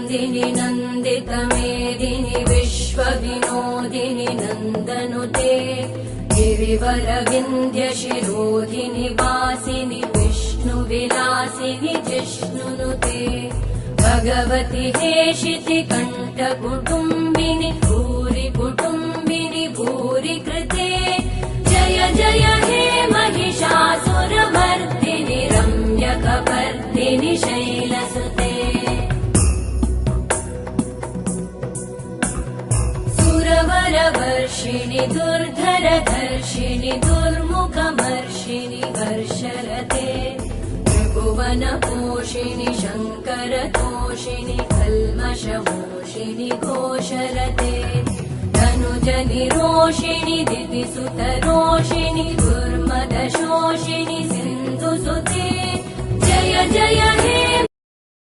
नन्दिनि नन्दितमेदिनि विश्वविनोदिनि नन्दनुते गिरिवरविन्ध्यशिरोधिनि वासिनि विष्णुविलासिनि जिष्णुनुते भगवति हेशिति कण्ठकुटुम्बिनि भूरि कुटुम्बिनि भूरि कृते जय जय हे महिषासुरमर्दिनि रम्यकपर्दिनि शैलसुते सुरवरवर्षिणि दुर्धरधर्षिणि दुर्मुखमर्षिणि वर्षरते त्रिभुवनपोषिणि शङ्करतोषिणि कल्मषमोषिणि घोषरते धनुजनिरोषिणि दितिसुतरोषिणि दुर्मदशोषिणि सिन्धुसुते जय जय हे